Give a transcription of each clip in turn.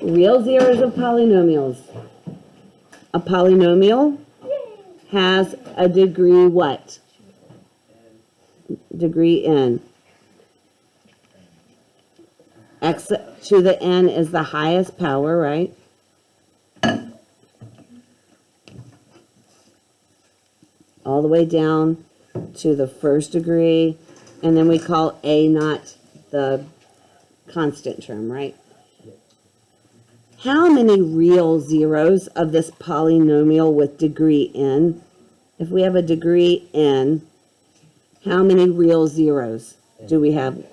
real zeros of polynomials. A polynomial has a degree what? Degree n. X to the n is the highest power, right? All the way down to the first degree, and then we call a naught the constant term, right? How many real zeros of this polynomial with degree n? If we have a degree n, how many real zeros do we have?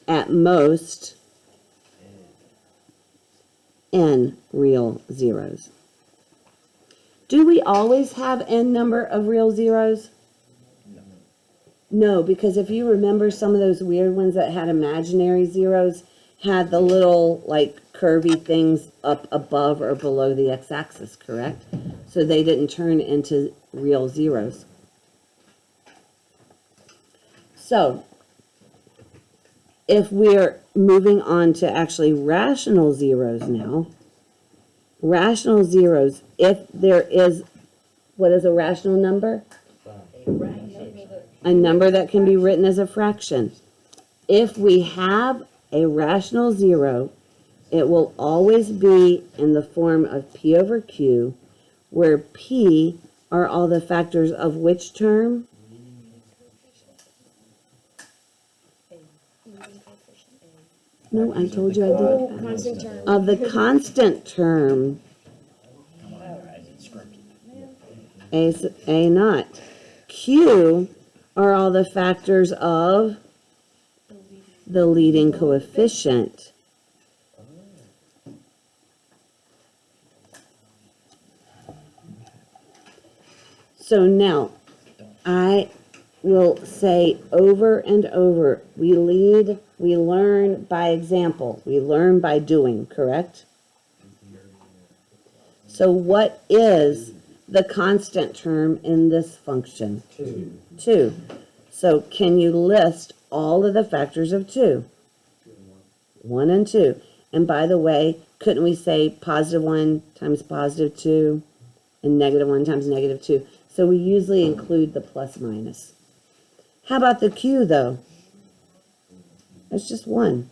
At most, n real zeros. Do we always have n number of real zeros? No, because if you remember some of those weird ones that had imaginary zeros, had the little, like, curvy things up above or below the x-axis, correct? So they didn't turn into real zeros. So, if we're moving on to actually rational zeros now, rational zeros, if there is, what is a rational number? A number that can be written as a fraction. If we have a rational zero, it will always be in the form of p over q, where p are all the factors of which term? No, I told you I did. Constant term. Of the constant term, a naught. Q are all the factors of the leading coefficient. So now, I will say over and over, we learn by example. We learn by doing, correct? So what is the constant term in this function? 2. 2. So can you list all of the factors of 2? 1 and 2. And by the way, couldn't we say positive 1 times positive 2 and negative 1 times negative 2? So we usually include the plus minus. How about the q, though? It's just 1.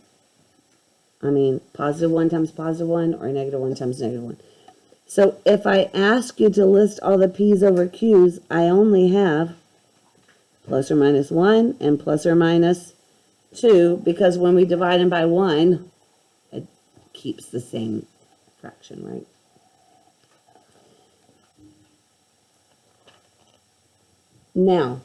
I mean, positive 1 times positive 1 or negative 1 times negative 1. So if I ask you to list all the p's over q's, I only have plus or minus 1 and plus or minus 2, because when we divide them by 1, it keeps the same fraction, right? Now,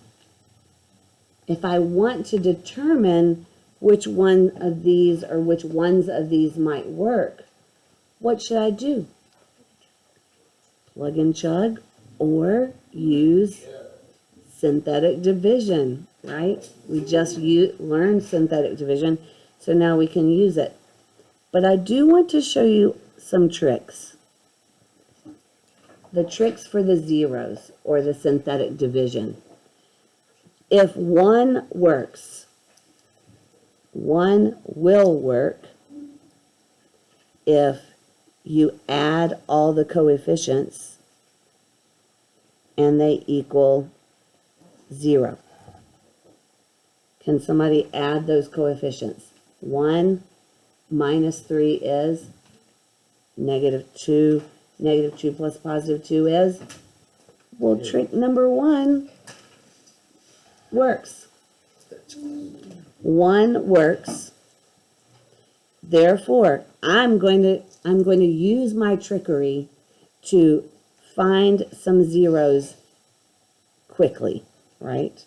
if I want to determine which one of these or which ones of these might work, what should I do? Plug and chug or use synthetic division, right? We just learned synthetic division, so now we can use it. But I do want to show you some tricks. The tricks for the zeros or the synthetic division. If one works, one will work if you add all the coefficients and they equal 0. Can somebody add those coefficients? 1 minus 3 is negative 2. Negative 2 plus positive 2 is? Well, trick number 1 works. 1 works. Therefore, I'm going to use my trickery to find some zeros quickly, right?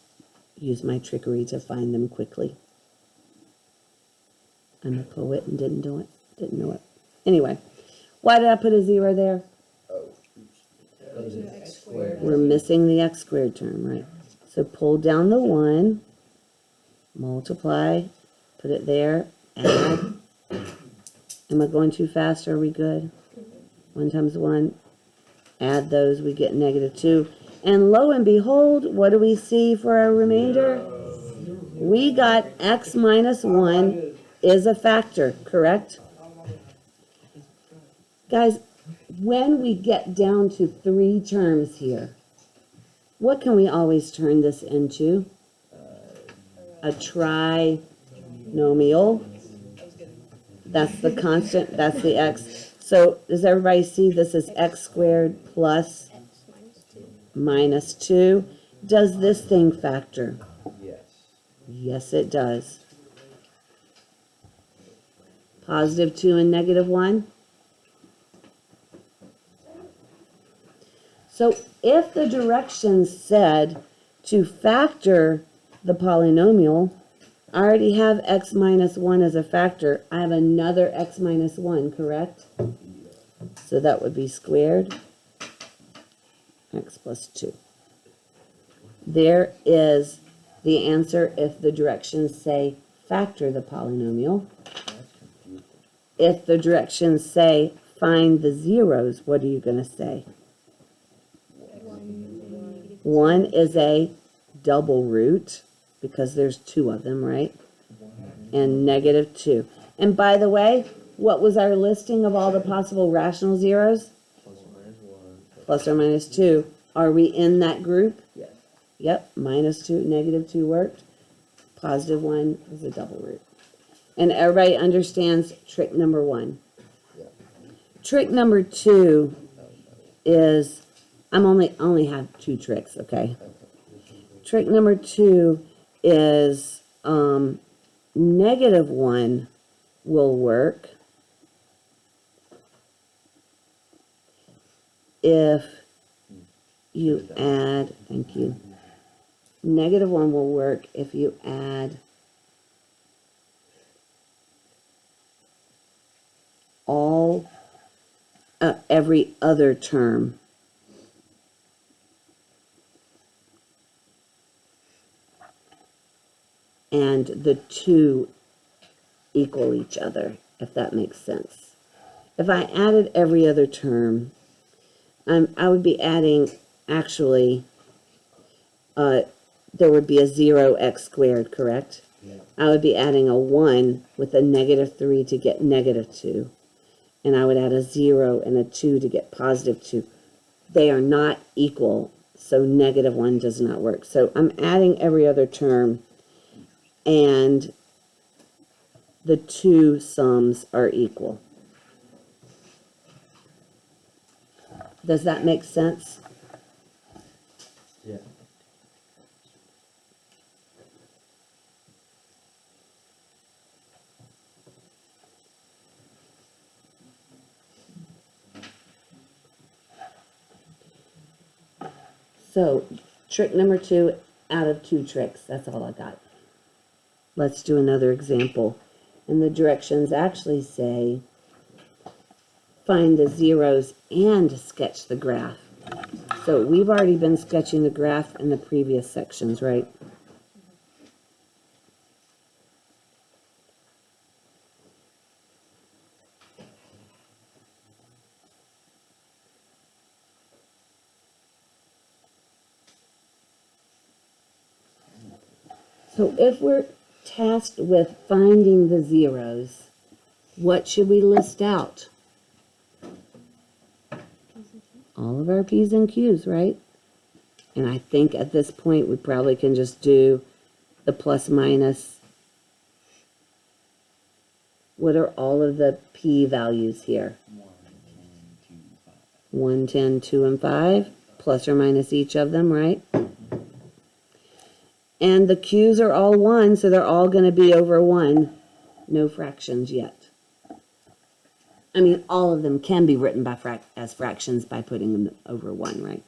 Use my trickery to find them quickly. I'm a poet and didn't know it. Anyway, why did I put a 0 there? X squared. We're missing the x squared term, right? So pull down the 1, multiply, put it there, add. Am I going too fast? Are we good? 1 times 1, add those, we get negative 2. And lo and behold, what do we see for our remainder? We got x minus 1 is a factor, correct? Guys, when we get down to 3 terms here, what can we always turn this into? A trinomial. That's the constant, that's the x. So does everybody see this is x squared plus minus 2? Does this thing factor? Yes. Yes, it does. Positive 2 and negative 1. So if the directions said to factor the polynomial, I already have x minus 1 as a factor. I have another x minus 1, correct? So that would be squared x plus 2. There is the answer if the directions say factor the polynomial. If the directions say find the zeros, what are you going to say? 1 is a double root because there's 2 of them, right? And negative 2. And by the way, what was our listing of all the possible rational zeros? Plus or minus 2. Are we in that group? Yes. Yep, minus 2, negative 2 worked. Positive 1 is a double root. And everybody understands trick number 1. Yeah. Trick number 2 is, I'm only have 2 tricks, okay? Trick number 2 is negative 1 will work if you add, thank you. Negative 1 will work if you add all every other term and the 2 equal each other, if that makes sense. If I added every other term, I would be adding, actually, there would be a 0x squared, correct? Yeah. I would be adding a 1 with a negative 3 to get negative 2. And I would add a 0 and a 2 to get positive 2. They are not equal, so negative 1 does not work. So I'm adding every other term, and the 2 sums are equal. Does that make sense? Yeah. So, trick number 2 out of 2 tricks. That's all I got. Let's do another example. And the directions actually say, find the zeros and sketch the graph. So we've already been sketching the graph in the previous sections, right? So if we're tasked with finding the zeros, what should we list out? All of our P's and Q's, right? And I think at this point we probably can just do the plus minus. What are all of the P values here? 1, 10, 2, and 5, plus or minus each of them, right? And the Q's are all 1, so they're all going to be over 1. No fractions yet. I mean, all of them can be written by as fractions by putting them over 1, right?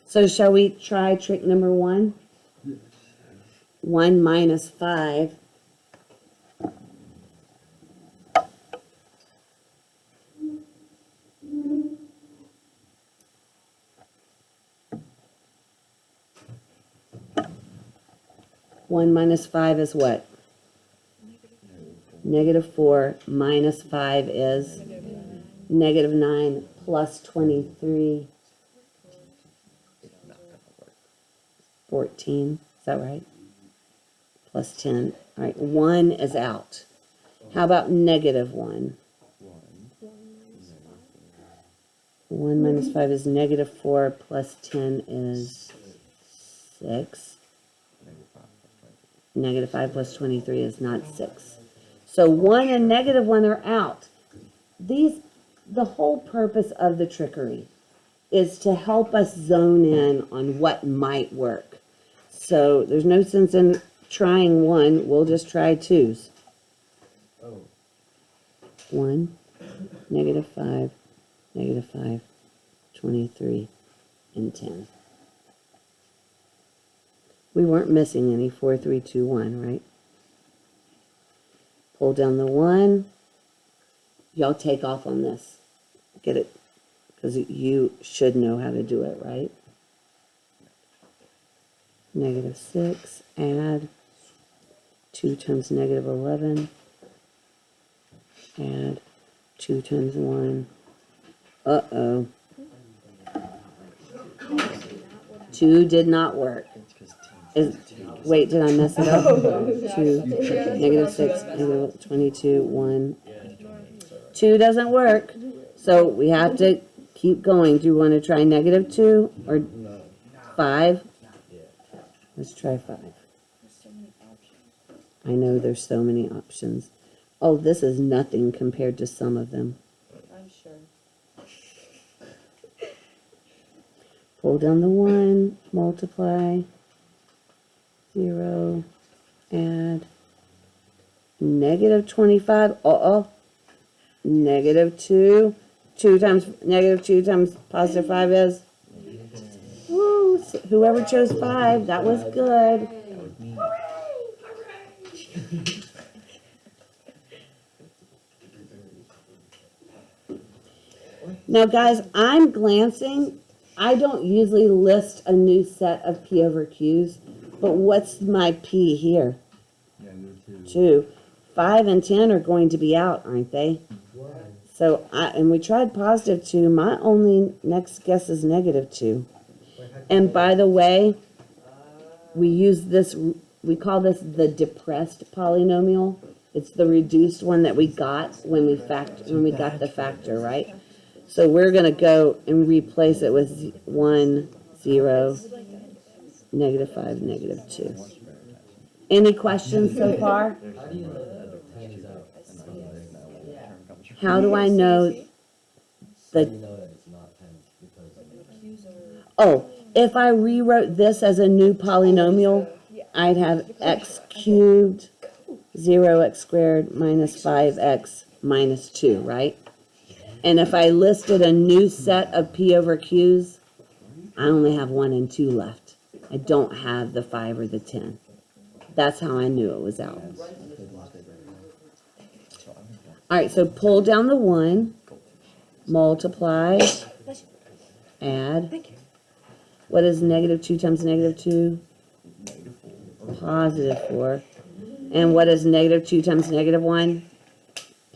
So shall we try trick number 1? 1 minus 5. One minus 5 is what? Negative 4 minus 5 is negative 9 plus 23. 14. Is that right? Plus 10. All right, 1 is out. How about negative 1? 1 minus 5 is negative 4, plus 10 is 6. Negative 5 plus 23 is not 6. So 1 and negative 1 are out. The whole purpose of the trickery is to help us zone in on what might work. So there's no sense in trying 1. We'll just try 2s. 1, negative 5, negative 5, 23, and 10. We weren't missing any. 4, 3, 2, 1, right? Pull down the 1. Y'all take off on this. Get it? Because you should know how to do it, right? Negative 6, add 2 times negative 11, add 2 times 1. Uh-oh. 2 did not work. Wait, did I mess it up? 2, negative 6, negative 22, 1. 2 doesn't work. So we have to keep going. Do you want to try negative 2 or 5? Let's try 5. I know there's so many options. Oh, this is nothing compared to some of them. I'm sure. Pull down the 1, multiply, 0, add, negative 25, negative 2, 2 times, negative 2 times positive 5 is, woo, whoever chose 5, that was good. Now guys, I'm glancing. I don't usually list a new set of P over Q's, but what's my P here? 2. 5 and 10 are going to be out, aren't they? So, and we tried positive 2. My only next guess is negative 2. And by the way, we use this, we call this the depressed polynomial. It's the reduced one that we got when we got the factor, right? So we're going to go and replace it with 1, 0, negative 5, negative 2. Any questions so far? How do I know the... Oh, if I rewrote this as a new polynomial, I'd have x cubed, 0x squared minus 5x minus 2, right? And if I listed a new set of P over Q's, I only have 1 and 2 left. I don't have the 5 or the 10. That's how I knew it was out. All right, so pull down the 1, multiply, add. What is negative 2 times negative 2? Positive 4. And what is negative 2 times negative 1?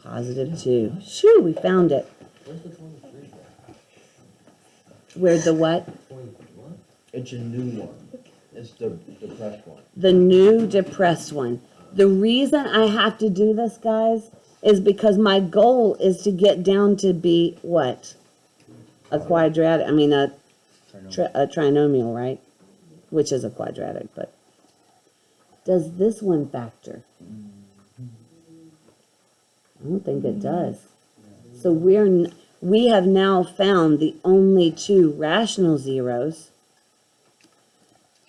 Positive 2. Shoo, we found it. Where's the what? It's a new one. It's the depressed one. The new depressed one. The reason I have to do this, guys, is because my goal is to get down to be what? A quadratic, I mean a trinomial, right? Which is a quadratic, but does this one factor? I don't think it does. So we have now found the only 2 rational zeros.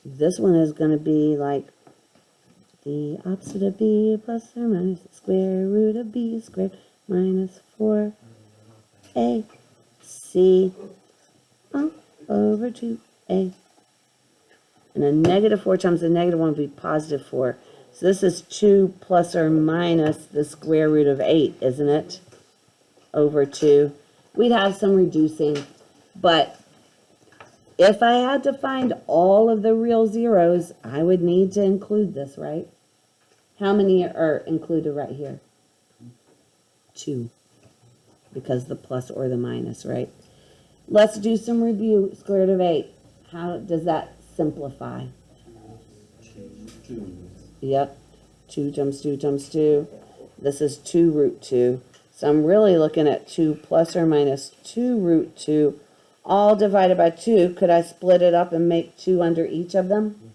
This one is going to be like the opposite of b plus or minus the square root of b squared minus 4ac over 2a. And a negative 4 times a negative 1 would be positive 4. So this is 2 plus or minus the square root of 8, isn't it? Over 2. We'd have some reducing, but if I had to find all of the real zeros, I would need to include this, right? How many are included right here? 2, because the plus or the minus, right? Let's do some review. Square root of 8. How does that simplify? 2. Yep. 2 times 2 times 2. This is 2 root 2. So I'm really looking at 2 plus or minus 2 root 2, all divided by 2. Could I split it up and make 2 under each of them?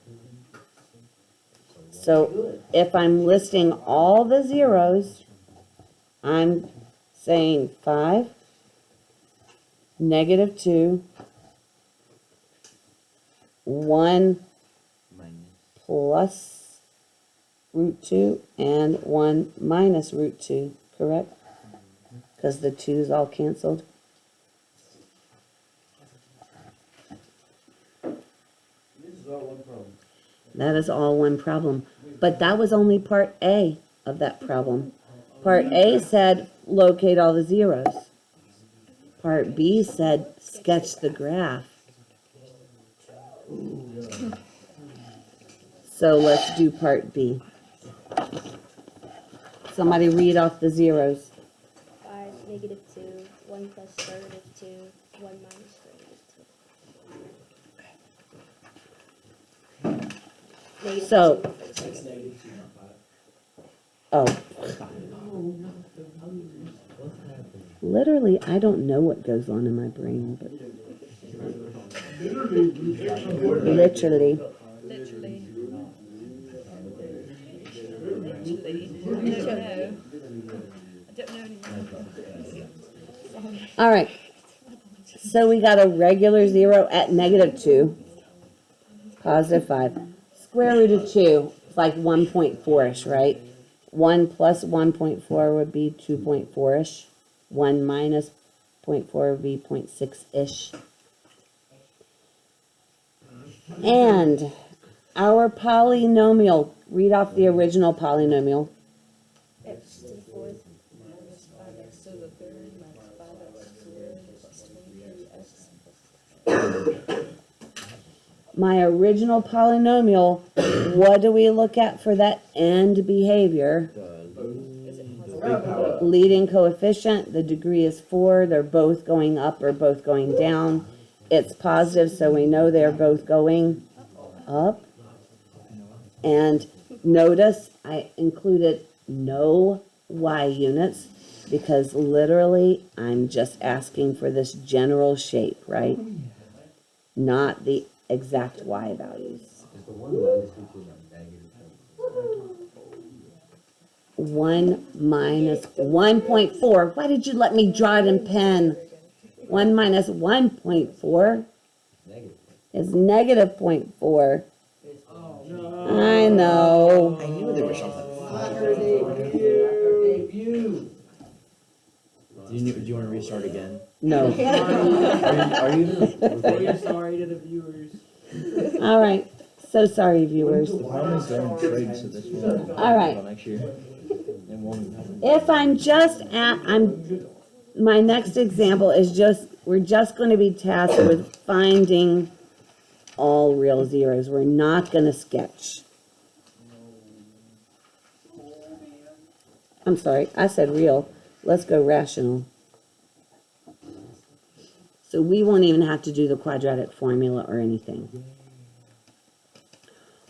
So if I'm listing all the zeros, I'm saying 5, negative 2, 1 plus root 2, and 1 minus root 2, correct? Because the 2's all canceled. That is all one problem. But that was only part A of that problem. Part A said locate all the zeros. Part B said sketch the graph. So let's do part B. Somebody read off the zeros. 5, negative 2, 1 plus square root of 2, 1 minus square root of 2. Negative So- 2 for the second. Oh. Literally, I don't know what goes on in my brain, but literally. Literally. I don't know anymore. All right. So we got a regular 0 at negative 2, positive 5. Square root of 2 is like 1.4-ish, right? 1 plus 1.4 would be 2.4-ish. 1 minus 0.4 would be 0.6-ish. And our polynomial, read off the original polynomial. X to the 4th. 5x to the 3rd minus 5x squared plus 23x. My original polynomial, what do we look at for that end behavior? Leading coefficient, the degree is 4, they're both going up or both going down. It's positive, so we know they're both going up. And notice I included no y units because literally I'm just asking for this general shape, right? Not the exact y values. 1 minus 1.4. Why did you let me draw it in pen? 1 minus 1.4 is negative 0.4. I know. I knew there was something. Do you want to restart again? No. Are you? We're sorry to the viewers. All right. So sorry, viewers. The problem is they're in trade, so this will. All right. Next year. It won't happen. If I'm just at, my next example is we're just going to be tasked with finding all real zeros. We're not going to sketch. I'm sorry, I said real. Let's go rational. So we won't even have to do the quadratic formula or anything.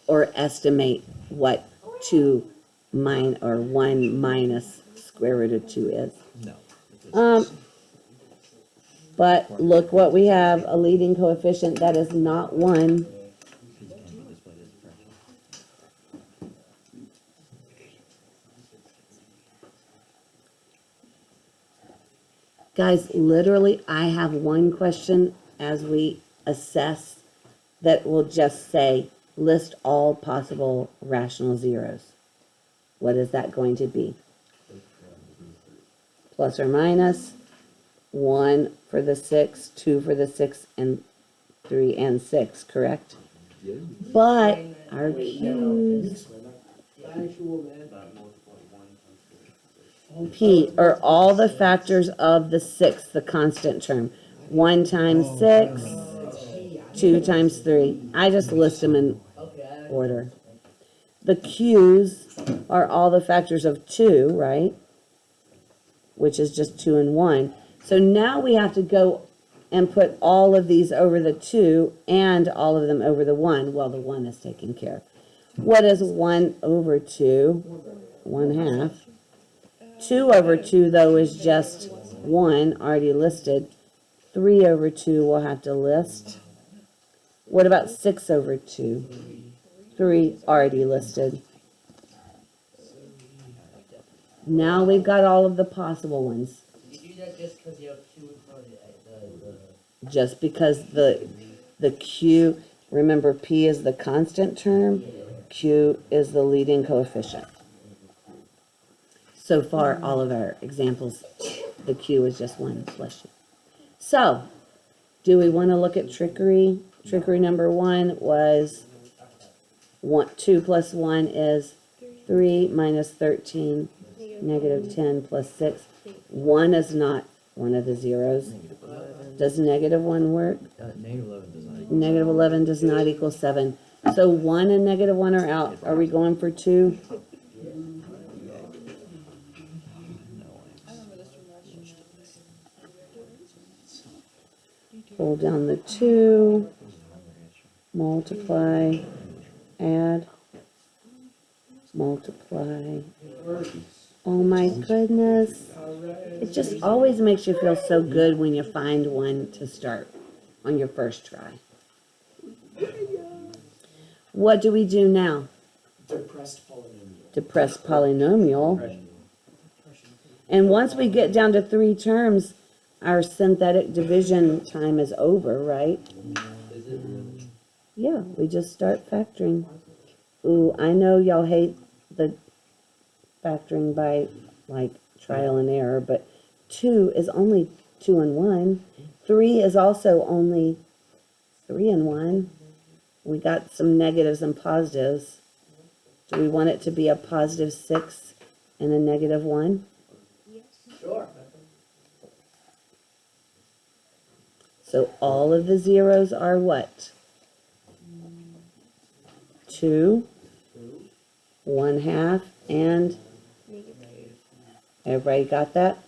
Or estimate what 1 minus square root of 2 is. No. But look what we have, a leading coefficient that is not 1. Guys, literally, I have one question as we assess that will just say, list all possible rational zeros. What is that going to be? Plus or minus 1 for the 6, 2 for the 6, and 3 and 6, correct? But our Q's, P are all the factors of the 6, the constant term. 1 times 6, 2 times 3. I just list them in order. The Q's are all the factors of 2, right? Which is just 2 and 1. So now we have to go and put all of these over the 2 and all of them over the 1. Well, the 1 is taken care of. What is 1 over 2? 1/2. 2 over 2, though, is just 1, already listed. 3 over 2 we'll have to list. What about 6 over 2? 3 already listed. Now we've got all of the possible ones. You do that just because you have two in front of the Just because the Q, remember P is the constant term, Q is the leading coefficient. So far, all of our examples, the Q is just one plus U. So, do we want to look at trickery? Trickery number 1 was 2 plus 1 is 3 minus 13, negative 10 plus 6. 1 is not one of the zeros. Does negative 1 work? Negative 11 does not equal. Negative 11 does not equal 7. So 1 and negative 1 are out. Are we going for 2? I remember this from last year. Pull down the 2. Multiply. Add. Multiply. Oh my goodness. It just always makes you feel so good when you find one to start on your first try. What do we do now? Depressed polynomial. Depressed polynomial. And once we get down to 3 terms, our synthetic division time is over, right? Is it really? Yeah, we just start factoring. Ooh, I know y'all hate the factoring by, like, trial and error, but 2 is only 2 and 1. 3 is also only 3 and 1. We got some negatives and positives. Do we want it to be a positive 6 and a negative 1? Sure. So all of the zeros are what? 2, 1/2, and everybody got that?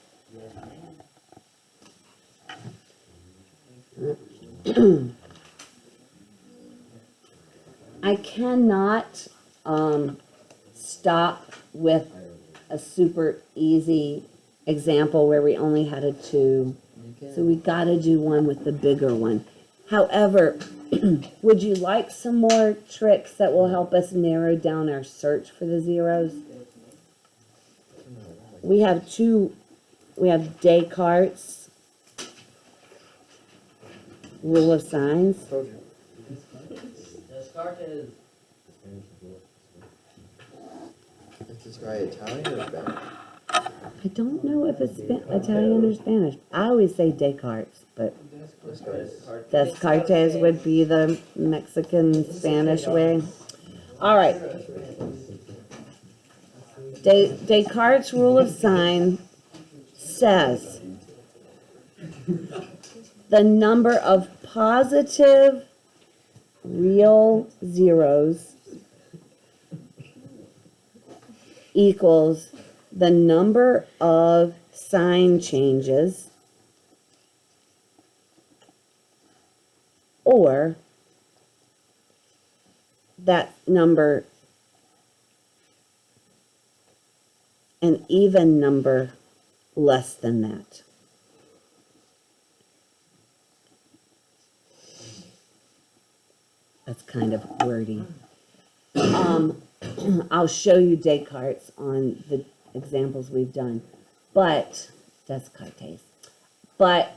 I cannot stop with a super easy example where we only had a 2. So we gotta do one with the bigger one. However, would you like some more tricks that will help us narrow down our search for the zeros? We have Descartes' rule of signs. Descartes. Is this guy Italian or Spanish? I don't know if it's Italian or Spanish. I always say Descartes, but Descartes would be the Mexican Spanish way. All right. Descartes' rule of sign says the number of positive real zeros equals the number of sign changes or that number an even number less than that. That's kind of wordy. I'll show you Descartes on the examples we've done, but Descartes. But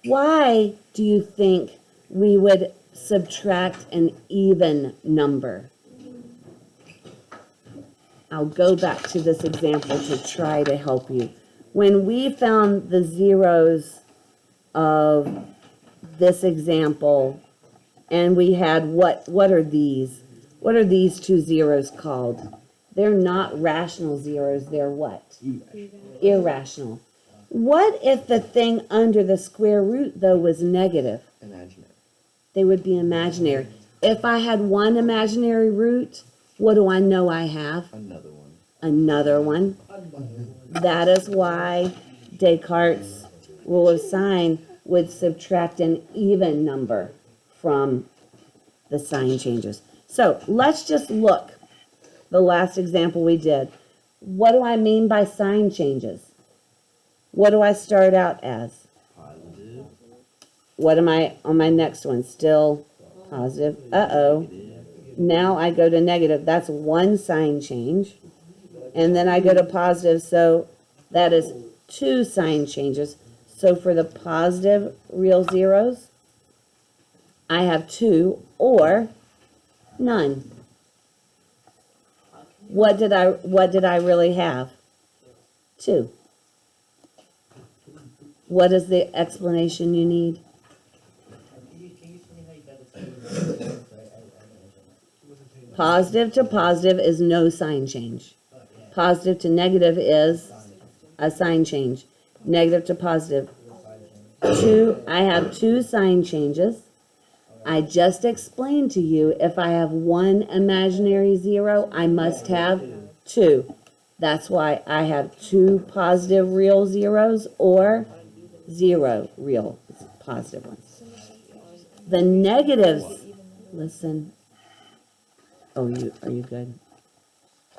why do you think we would subtract an even number? I'll go back to this example to try to help you. When we found the zeros of this example, and we had what are these? What are these 2 zeros called? They're not rational zeros, they're what? Irrational. What if the thing under the square root, though, was negative? Imaginary. They would be imaginary. If I had one imaginary root, what do I know I have? Another one. Another one. That is why Descartes' rule of sign would subtract an even number from the sign changes. So let's just look the last example we did. What do I mean by sign changes? What do I start out as? Positive, What am I on my next one? Still positive. Uh-oh. Now I go to negative. That's one sign change. And then I go to positive, so that is two sign changes. So for the positive real zeros, I have 2 or none. What did I really have? 2. What is the explanation you need? Can you show me how you got the two? Right, I Positive to positive is no sign change. Positive to negative is a sign change. Negative to positive. I have 2 sign changes. I just explained to you if I have one imaginary zero, I must have 2. That's why I have 2 positive real zeros or 0 real positive ones. The negatives, listen. Oh, are you good?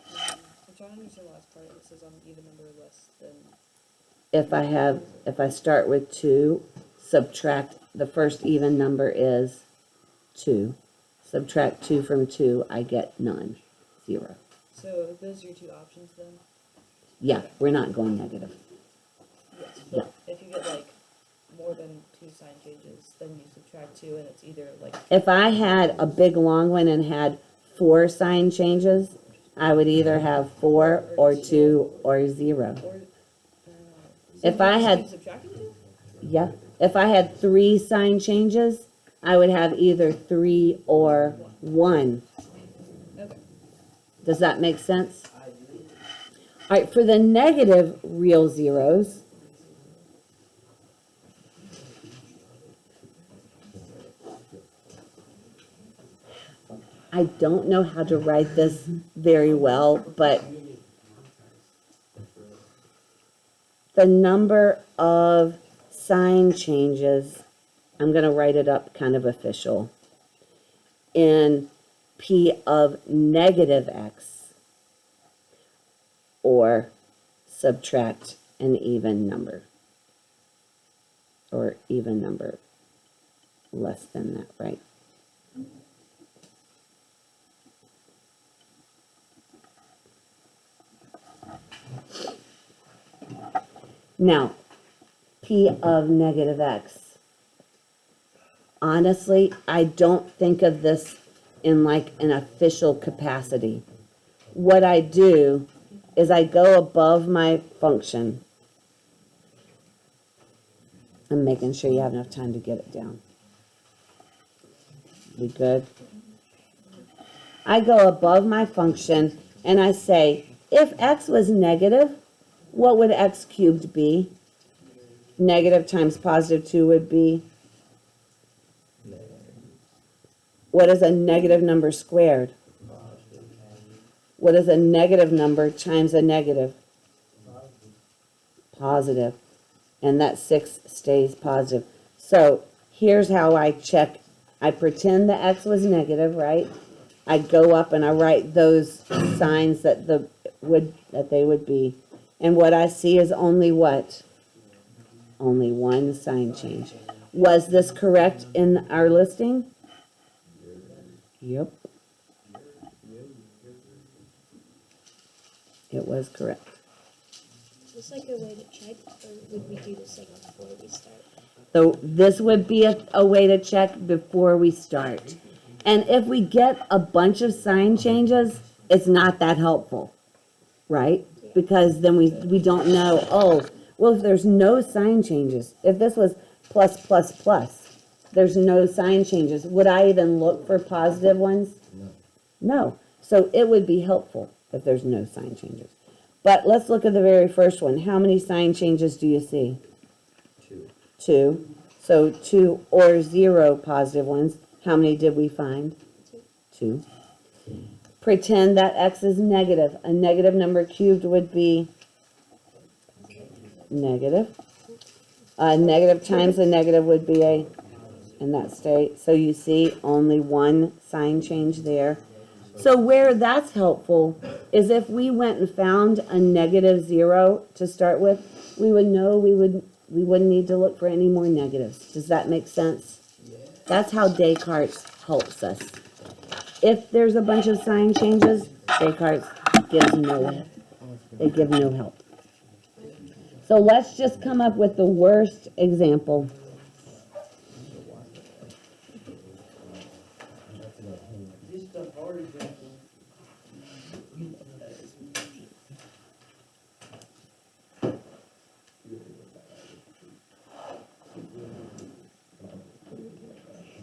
I'm trying to understand the last part. It says on even number less than. If I start with 2, subtract, the first even number is 2. Subtract 2 from 2, I get none. 0. So those are your two options then? Yeah, we're not going negative. Yes. But if you get like more than 2 sign changes, then you subtract 2 and it's either like. If I had a big long one and had 4 sign changes, I would either have 4 or 2 or 0. Or, If I had, keep subtracting 2? yeah, if I had 3 sign changes, I would have either 3 or 1. Okay. Does that make sense? All right, for the negative real zeros, I don't know how to write this very well, but the number of sign changes, I'm going to write it up kind of official, in P of negative x, or subtract an even number, or even number less than that, right? Now, P of negative x. Honestly, I don't think of this in like an official capacity. What I do is I go above my function. I'm making sure you have enough time to get it down. We good? I go above my function and I say, if x was negative, what would x cubed be? Negative times positive 2 would be? What is a negative number squared? What is a negative number times a negative? Positive. And that 6 stays positive. So here's how I check. I pretend the x was negative, right? I go up and I write those signs that they would be. And what I see is only what? Only one sign change. Was this correct in our listing? Yep. It was correct. Is this like a way to check, or would we do this like before we start? So this would be a way to check before we start. And if we get a bunch of sign changes, it's not that helpful, right? Because then we don't know, oh, well, if there's no sign changes, if this was plus, plus, plus, there's no sign changes, would I even look for positive ones? No. So it would be helpful if there's no sign changes. But let's look at the very first one. How many sign changes do you see? 2. 2. So 2 or 0 positive ones. How many did we find? 2. Pretend that x is negative. A negative number cubed would be negative. Negative times a negative would be in that state. So you see only one sign change there. So where that's helpful is if we went and found a -0 to start with, we would know we wouldn't need to look for any more negatives. Does that make sense? That's how Descartes helps us. If there's a bunch of sign changes, Descartes gives no help. They give no help. So let's just come up with the worst example. Just the hard example.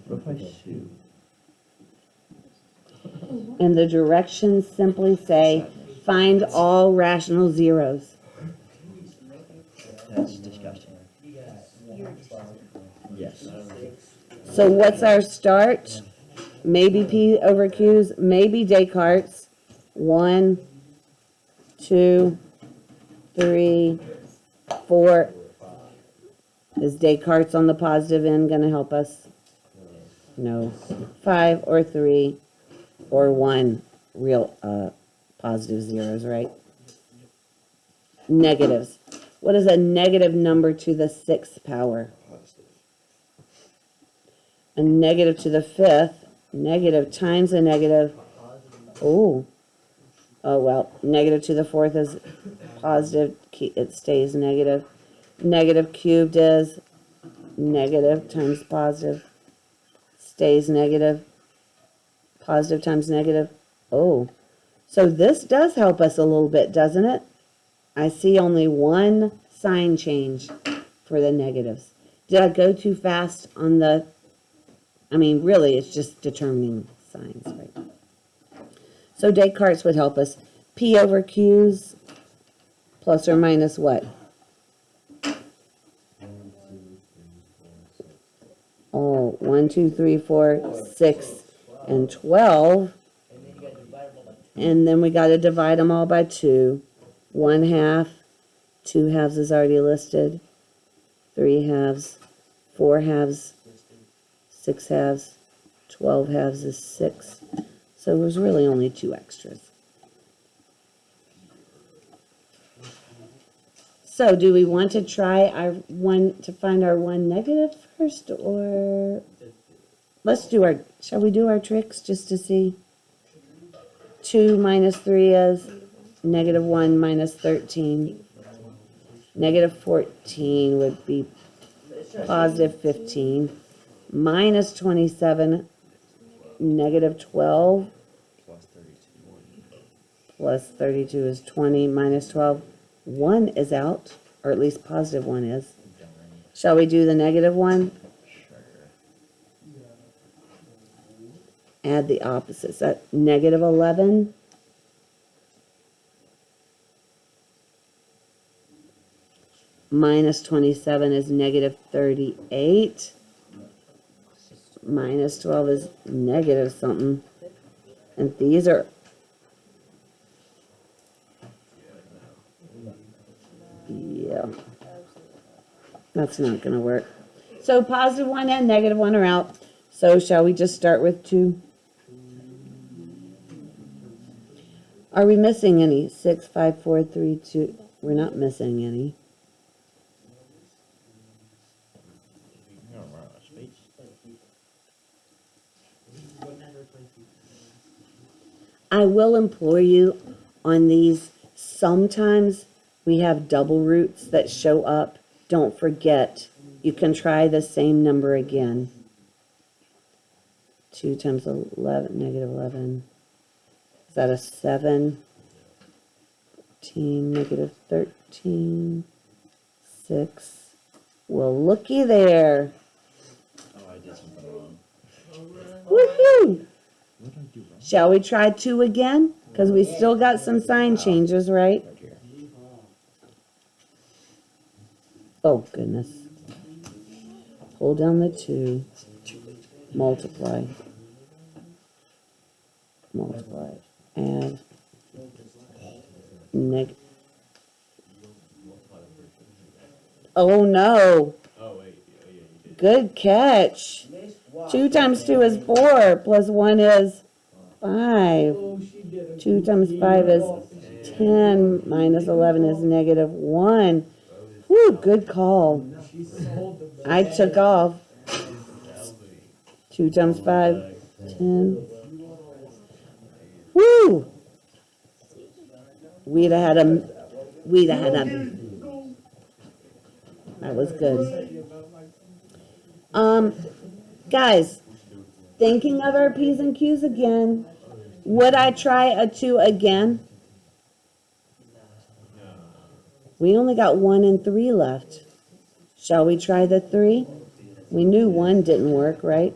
What if I sue? And the directions simply say, find all rational zeros. That's disgusting. Yes. So what's our start? Maybe P over Q's, maybe Descartes. 1, 2, 3, 4. Is Descartes on the positive end going to help us? No. 5 or 3 or 1 real positive zeros, right? Negatives. What is a negative number to the 6th power? A negative to the 5th. Negative times a negative. Oh. Oh, well, negative to the 4th is positive. It stays negative. Negative cubed is negative times positive. Stays negative. Positive times negative. Oh. So this does help us a little bit, doesn't it? I see only one sign change for the negatives. Did I go too fast on the... I mean, really, it's just determining signs, right? So Descartes would help us. P over Q's plus or minus what? Oh, 1, 2, 3, 4, 6, and 12. And then we got to divide them all by 2. 1/2. 2 halves is already listed. 3 halves. 4 halves. 6 halves. 12 halves is 6. So there's really only 2 extras. So do we want to try to find our one negative first, or shall we do our tricks just to see? 2 minus 3 is -1 minus 13. -14 would be positive 15. Minus 27, -12. Plus 32 is 20. Minus 12. 1 is out, or at least positive 1 is. Shall we do the -1? Add the opposites. That -11. Minus 27 is -38. Minus 12 is negative something. And these are... Yeah. That's not going to work. So positive 1 and -1 are out. So shall we just start with 2? Are we missing any? 6, 5, 4, 3, 2. We're not missing any. I will implore you on these. Sometimes we have double roots that show up. Don't forget, you can try the same number again. 2 times 11, -11. Is that a 7? 14, -13. 6. Well, looky there. Oh, I did something wrong. Woohoo! What did I do wrong? Shall we try 2 again? Because we still got some sign changes, right? Right here. Oh, goodness. Hold down the 2. Multiply. Multiply. Add. Oh, no. Good catch. 2 times 2 is 4, plus 1 is 5. 2 times 5 is 10, minus 11 is negative 1. Whew, good call. I took off. 2 times 5, 10. Woo! We'd have had a, that was good. Guys, thinking of our P's and Q's again, would I try a 2 again? We only got 1 and 3 left. Shall we try the 3? We knew 1 didn't work, right?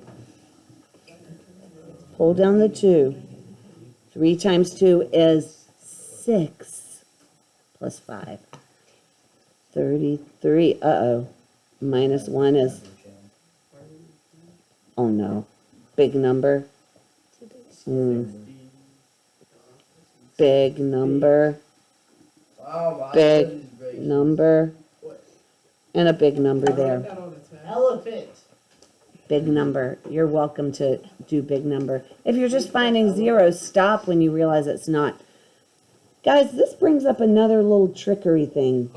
Pull down the 2. 3 times 2 is 6 plus 5. 33. Uh-oh. Minus 1 is, oh no, big number. Big number. Wow, my Big goodness gracious. number. And a big number there. Elephant. Big number. You're welcome to do big number. If you're just finding zeros, stop when you realize it's not. Guys, this brings up another little trickery thing.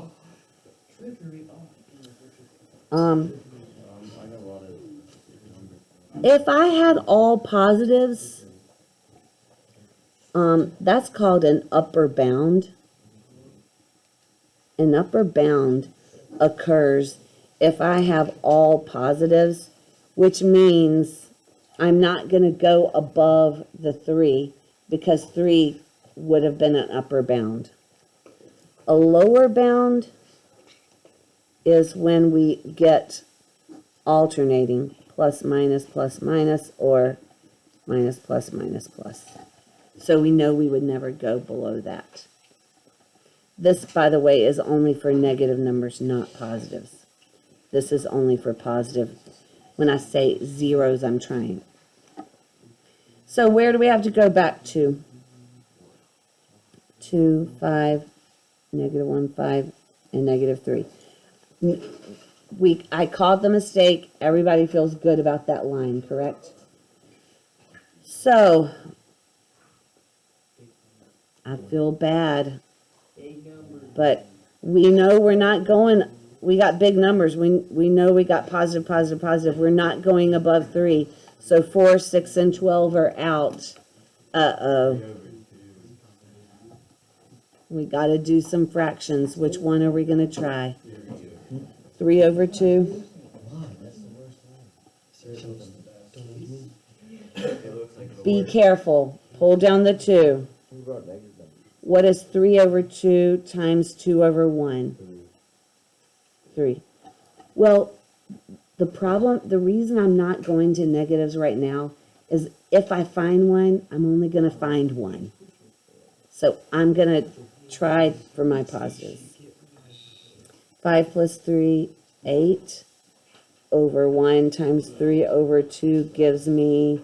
If I had all positives, that's called an upper bound. An upper bound occurs if I have all positives, which means I'm not going to go above the 3 because 3 would have been an upper bound. A lower bound is when we get alternating plus minus or minus plus minus plus. So we know we would never go below that. This, by the way, is only for negative numbers, not positives. This is only for positive. When I say zeros, I'm trying. So where do we have to go back to? 2, 5, negative 1, 5, and negative 3. I caught the mistake. Everybody feels good about that line, correct? So, I feel bad. But we know we're not going, we got big numbers. We know we got positive, positive, positive. We're not going above 3. So 4, 6, and 12 are out. Uh-oh. We got to do some fractions. Which one are we going to try? 3 over 2. Be careful. Pull down the 2. What is 3 over 2 times 2 over 1? 3. Well, the reason I'm not going to negatives right now is if I find 1, I'm only going to find 1. So I'm going to try for my positives. 5 plus 3, 8 over 1 times 3 over 2 gives me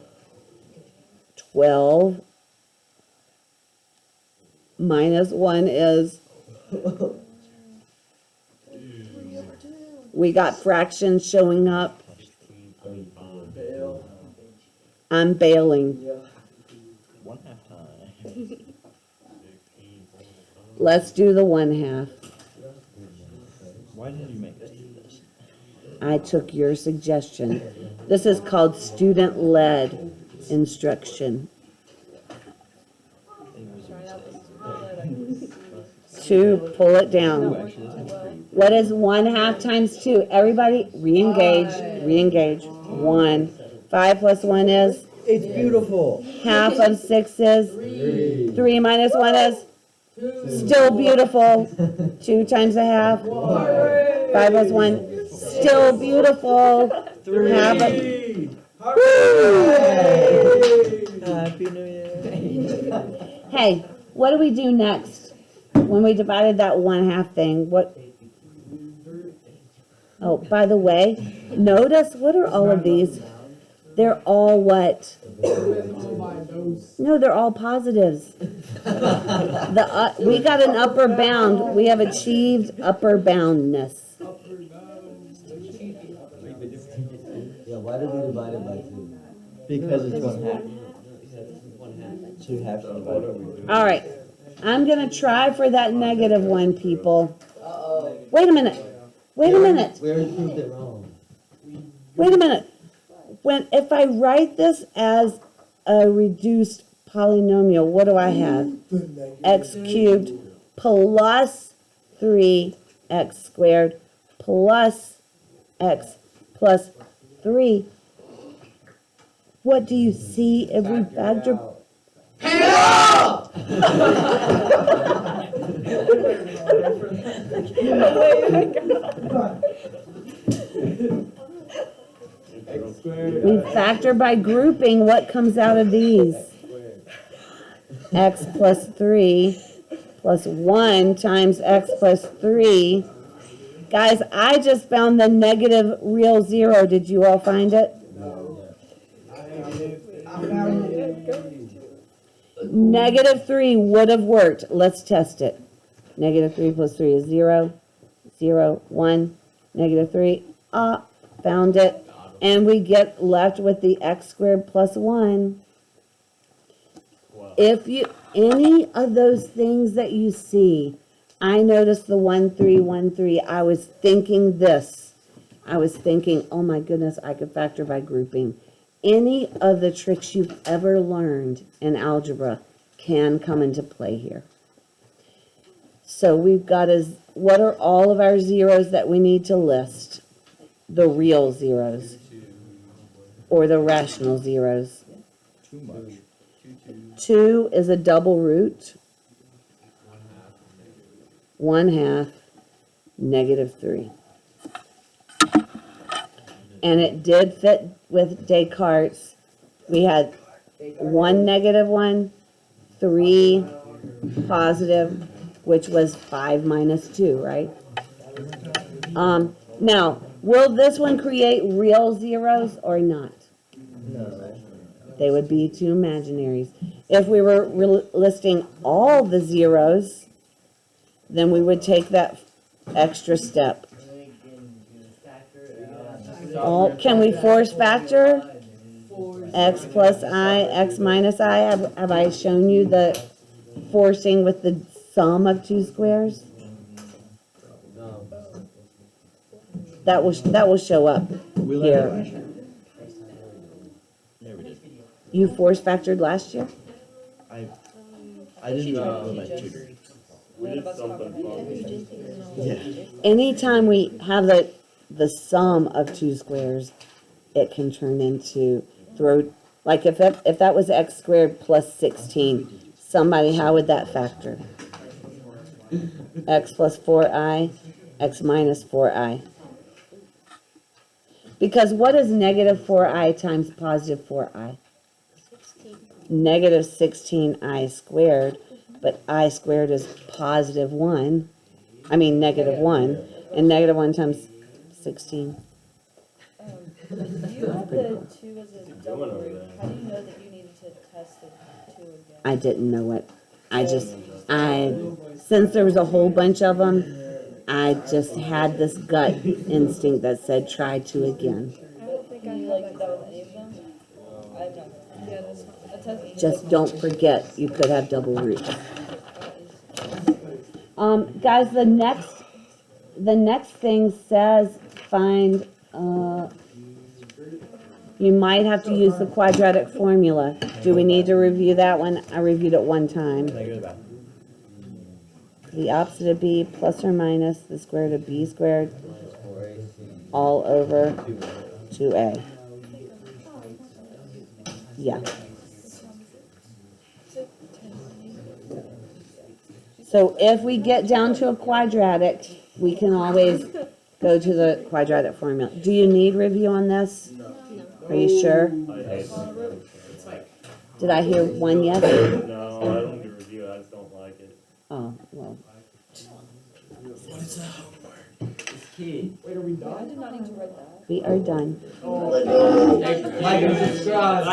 12. Minus 1 is, we got fractions showing up. I'm bailing. Let's do the 1/2. Why did you make us do this? I took your suggestion. This is called student-led instruction. 2, pull it down. What is 1/2 times 2? Everybody, re-engage, re-engage. 1. 5 plus 1 is? It's beautiful. Half of 6 is? 3 minus 1 is? Still beautiful. 2 times a half? 5 plus 1? Still beautiful. Half of... Happy New Year. Hey, what do we do next? When we divided that 1/2 thing, what? Oh, by the way, notice, what are all of these? They're all what? No, they're all positives. We got an upper bound. We have achieved upper boundness. Yeah, why did we divide it by 2? Because it's 1/2. So you have to divide it. All right, I'm gonna try for that negative one, people. Uh-oh. Wait a minute, wait a minute, We already proved it wrong. wait a minute. If I write this as a reduced polynomial, what do I have? X cubed plus 3x squared plus x plus 3. What do you see if we factor? We factor by grouping. What comes out of these? X plus 3 plus 1 times x plus 3. Guys, I just found the negative real zero. Did you all find it? Negative 3 would have worked. Let's test it. Negative 3 plus 3 is 0. 0, 1. Negative 3. Found it. And we get left with the x squared plus 1. If you, any of those things that you see, I noticed the 1, 3, 1, 3. I was thinking this. I was thinking, oh my goodness, I could factor by grouping. Any of the tricks you've ever learned in algebra can come into play here. So we've got what are all of our zeros that we need to list? The real zeros. Or the rational zeros. Too much. 2 is a double root. 1/2 negative 3. And it did fit with Descartes. We had 1 negative 1, 3 positive, which was 5 minus 2, right? Now, will this one create real zeros or not? No. They would be two imaginaries. If we were listing all the zeros, then we would take that extra step. Can we force factor? X plus I, X minus I. Have I shown you the forcing with the sum of two squares? That will show up here. You force factored last year? I didn't know my tutor. We did something fun. Anytime we have the sum of two squares, it can turn into like if that was x squared plus 16, somebody, how would that factor? X plus 4i, x minus 4i. Because what is negative 4i times positive 4i? 16. Negative 16i squared, but I squared is positive 1. I mean negative 1, and negative 1 times 16. You have the 2 as a double root. How do you know that you needed to test the 2 again? I didn't know it. Since there was a whole bunch of them, I just had this gut instinct that said try 2 again. I don't think I like that with any of them. I've not. Yeah, that's test. Just don't forget you could have double roots. Guys, the next thing says find, you might have to use the quadratic formula. Do we need to review that one? I reviewed it one time. The opposite of b plus or minus the square root of b squared all over 2a. Yeah. So if we get down to a quadratic, we can always go to the quadratic formula. Do you need review on this? No. Are you sure? I hate it. Did I hear one yes? No, I don't do review, I just don't like it. Oh, well. Key. Wait, are we I done? did not need to write that. We are done. Like and subscribe.